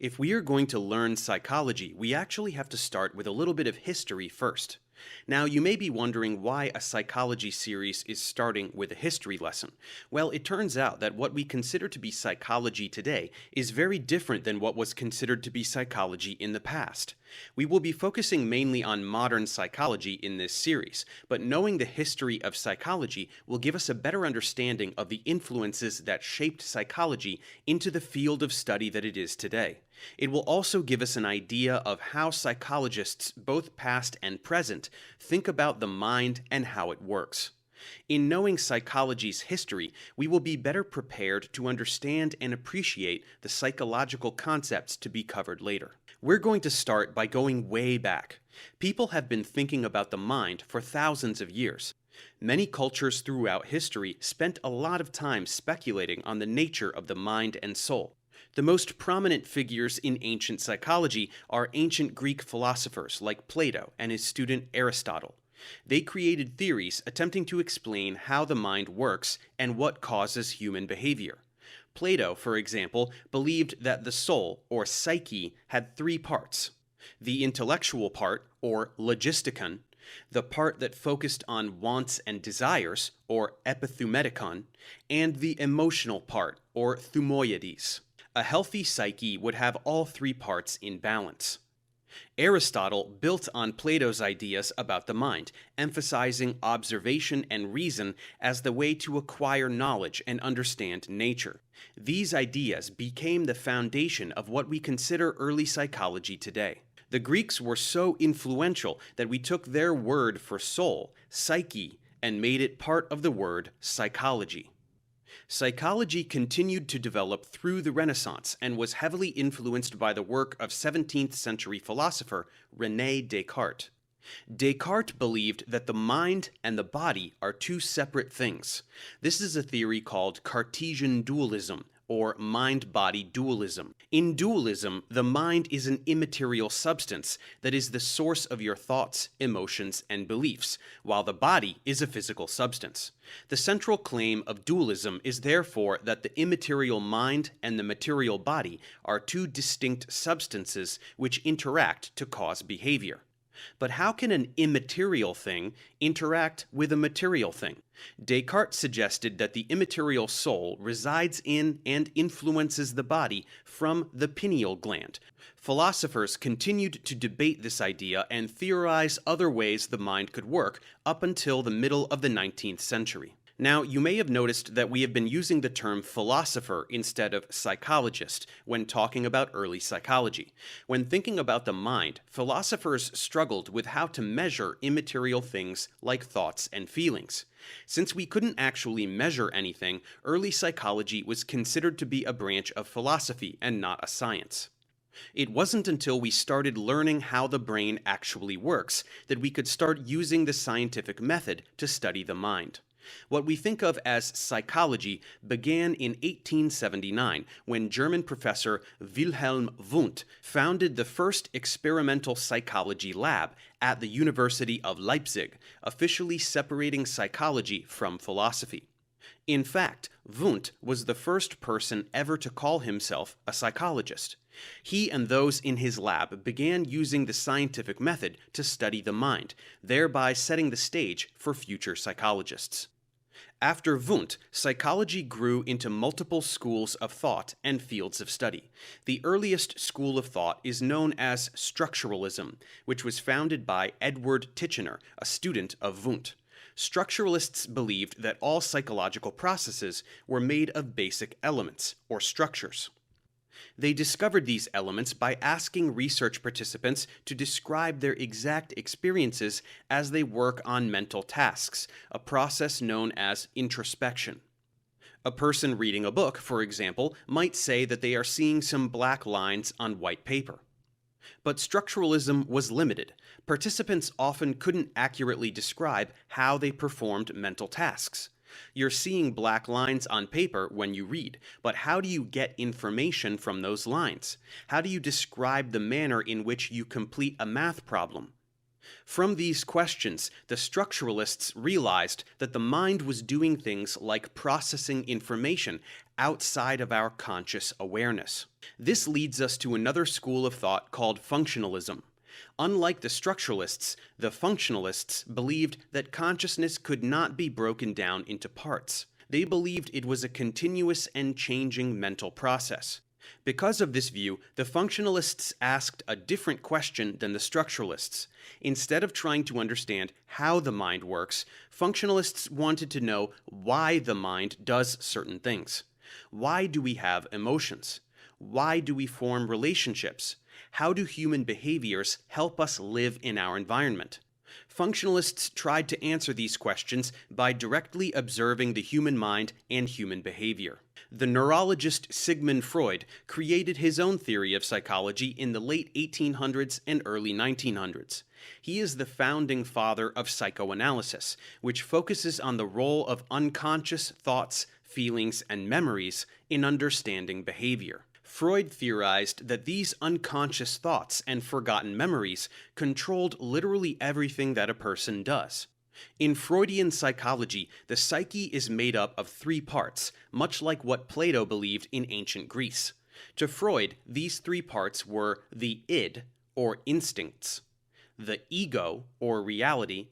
If we are going to learn psychology, we actually have to start with a little bit of history first. Now, you may be wondering why a psychology series is starting with a history lesson. Well, it turns out that what we consider to be psychology today is very different than what was considered to be psychology in the past. We will be focusing mainly on modern psychology in this series, but knowing the history of psychology will give us a better understanding of the influences that shaped psychology into the field of study that it is today. It will also give us an idea of how psychologists, both past and present, think about the mind and how it works. In knowing psychology's history, we will be better prepared to understand and appreciate the psychological concepts to be covered later. We're going to start by going way back. People have been thinking about the mind for thousands of years. Many cultures throughout history spent a lot of time speculating on the nature of the mind and soul. The most prominent figures in ancient psychology are ancient Greek philosophers like Plato and his student Aristotle. They created theories attempting to explain how the mind works and what causes human behavior. Plato, for example, believed that the soul, or psyche, had three parts: the intellectual part, or logistikon, the part that focused on wants and desires, or epithumedikon, and the emotional part, or thumoides. A healthy psyche would have all three parts in balance. Aristotle built on Plato's ideas about the mind, emphasizing observation and reason as the way to acquire knowledge and understand nature. These ideas became the foundation of what we consider early psychology today. The Greeks were so influential that we took their word for soul, psyche, and made it part of the word psychology. Psychology continued to develop through the Renaissance and was heavily influenced by the work of 17th century philosopher René Descartes. Descartes believed that the mind and the body are two separate things. This is a theory called Cartesian dualism, or mind-body dualism. In dualism, the mind is an immaterial substance that is the source of your thoughts, emotions, and beliefs, while the body is a physical substance. The central claim of dualism is therefore that the immaterial mind and the material body are two distinct substances which interact to cause behavior. But how can an immaterial thing interact with a material thing? Descartes suggested that the immaterial soul resides in and influences the body from the pineal gland. Philosophers continued to debate this idea and theorize other ways the mind could work up until the middle of the 19th century. Now, you may have noticed that we have been using the term philosopher instead of psychologist when talking about early psychology. When thinking about the mind, philosophers struggled with how to measure immaterial things like thoughts and feelings. Since we couldn't actually measure anything, early psychology was considered to be a branch of philosophy and not a science. It wasn't until we started learning how the brain actually works that we could start using the scientific method to study the mind. What we think of as psychology began in 1879 when German professor Wilhelm Wundt founded the first experimental psychology lab at the University of Leipzig, officially separating psychology from philosophy. In fact, Wundt was the first person ever to call himself a psychologist. He and those in his lab began using the scientific method to study the mind, thereby setting the stage for future psychologists. After Wundt, psychology grew into multiple schools of thought and fields of study. The earliest school of thought is known as structuralism, which was founded by Edward Titchener, a student of Wundt. Structuralists believed that all psychological processes were made of basic elements, or structures. They discovered these elements by asking research participants to describe their exact experiences as they work on mental tasks, a process known as introspection. A person reading a book, for example, might say that they are seeing some black lines on white paper. But structuralism was limited. Participants often couldn't accurately describe how they performed mental tasks. You're seeing black lines on paper when you read, but how do you get information from those lines? How do you describe the manner in which you complete a math problem? From these questions, the structuralists realized that the mind was doing things like processing information outside of our conscious awareness. This leads us to another school of thought called functionalism. Unlike the structuralists, the functionalists believed that consciousness could not be broken down into parts. They believed it was a continuous and changing mental process. Because of this view, the functionalists asked a different question than the structuralists. Instead of trying to understand how the mind works, functionalists wanted to know why the mind does certain things. Why do we have emotions? Why do we form relationships? How do human behaviors help us live in our environment? Functionalists tried to answer these questions by directly observing the human mind and human behavior. The neurologist Sigmund Freud created his own theory of psychology in the late 1800s and early 1900s. He is the founding father of psychoanalysis, which focuses on the role of unconscious thoughts, feelings, and memories in understanding behavior. Freud theorized that these unconscious thoughts and forgotten memories controlled literally everything that a person does. In Freudian psychology, the psyche is made up of three parts, much like what Plato believed in ancient Greece. To Freud, these three parts were the id, or instincts, the ego, or reality,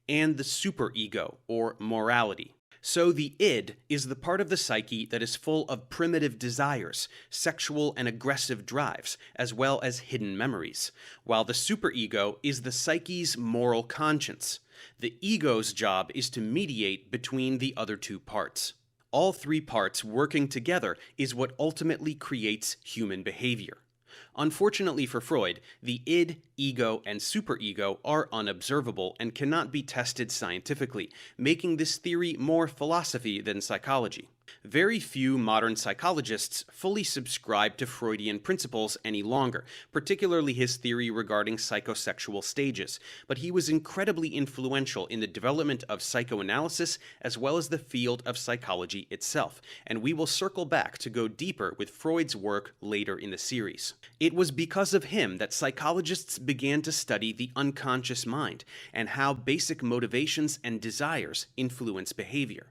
and the superego, or morality. So the id is the part of the psyche that is full of primitive desires, sexual and aggressive drives, as well as hidden memories, while the superego is the psyche's moral conscience. The ego's job is to mediate between the other two parts. All three parts working together is what ultimately creates human behavior. Unfortunately for Freud, the id, ego, and superego are unobservable and cannot be tested scientifically, making this theory more philosophy than psychology. Very few modern psychologists fully subscribe to Freudian principles any longer, particularly his theory regarding psychosexual stages, but he was incredibly influential in the development of psychoanalysis as well as the field of psychology itself, and we will circle back to go deeper with Freud's work later in the series. It was because of him that psychologists began to study the unconscious mind and how basic motivations and desires influence behavior.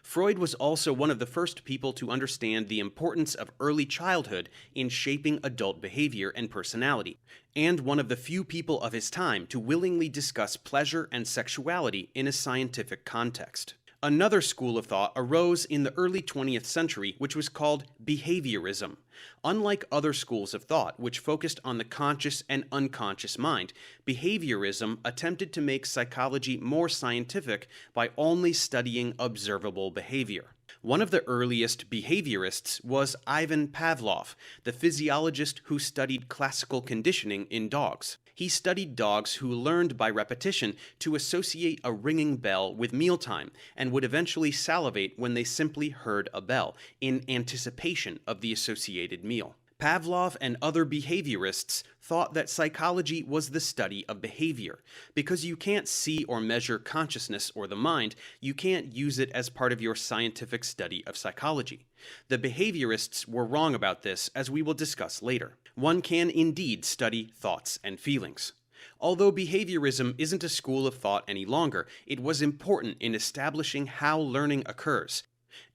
Freud was also one of the first people to understand the importance of early childhood in shaping adult behavior and personality, and one of the few people of his time to willingly discuss pleasure and sexuality in a scientific context. Another school of thought arose in the early 20th century, which was called behaviorism. Unlike other schools of thought, which focused on the conscious and unconscious mind, behaviorism attempted to make psychology more scientific by only studying observable behavior. One of the earliest behaviorists was Ivan Pavlov, the physiologist who studied classical conditioning in dogs. He studied dogs who learned by repetition to associate a ringing bell with mealtime and would eventually salivate when they simply heard a bell, in anticipation of the associated meal. Pavlov and other behaviorists thought that psychology was the study of behavior. Because you can't see or measure consciousness or the mind, you can't use it as part of your scientific study of psychology. The behaviorists were wrong about this, as we will discuss later. One can indeed study thoughts and feelings. Although behaviorism isn't a school of thought any longer, it was important in establishing how learning occurs,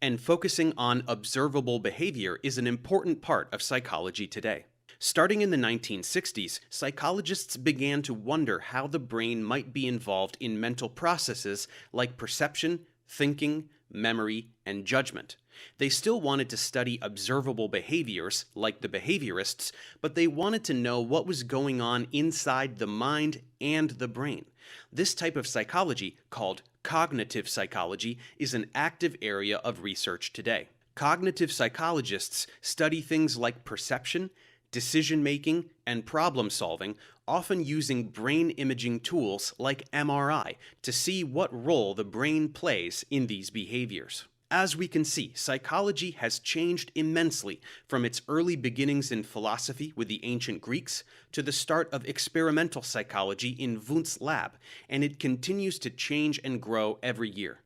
and focusing on observable behavior is an important part of psychology today. Starting in the 1960s, psychologists began to wonder how the brain might be involved in mental processes like perception, thinking, memory, and judgment. They still wanted to study observable behaviors, like the behaviorists, but they wanted to know what was going on inside the mind and the brain. This type of psychology, called cognitive psychology, is an active area of research today. Cognitive psychologists study things like perception, decision-making, and problem-solving, often using brain imaging tools like MRI to see what role the brain plays in these behaviors. As we can see, psychology has changed immensely from its early beginnings in philosophy with the ancient Greeks to the start of experimental psychology in Wundt's lab, and it continues to change and grow every year.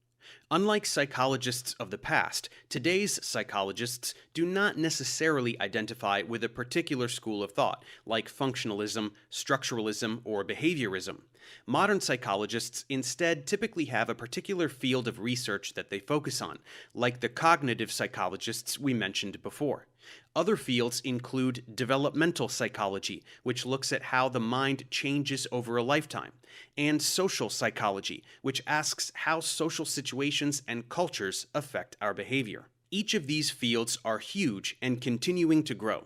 Unlike psychologists of the past, today's psychologists do not necessarily identify with a particular school of thought, like functionalism, structuralism, or behaviorism. Modern psychologists instead typically have a particular field of research that they focus on, like the cognitive psychologists we mentioned before. Other fields include developmental psychology, which looks at how the mind changes over a lifetime, and social psychology, which asks how social situations and cultures affect our behavior. Each of these fields are huge and continuing to grow,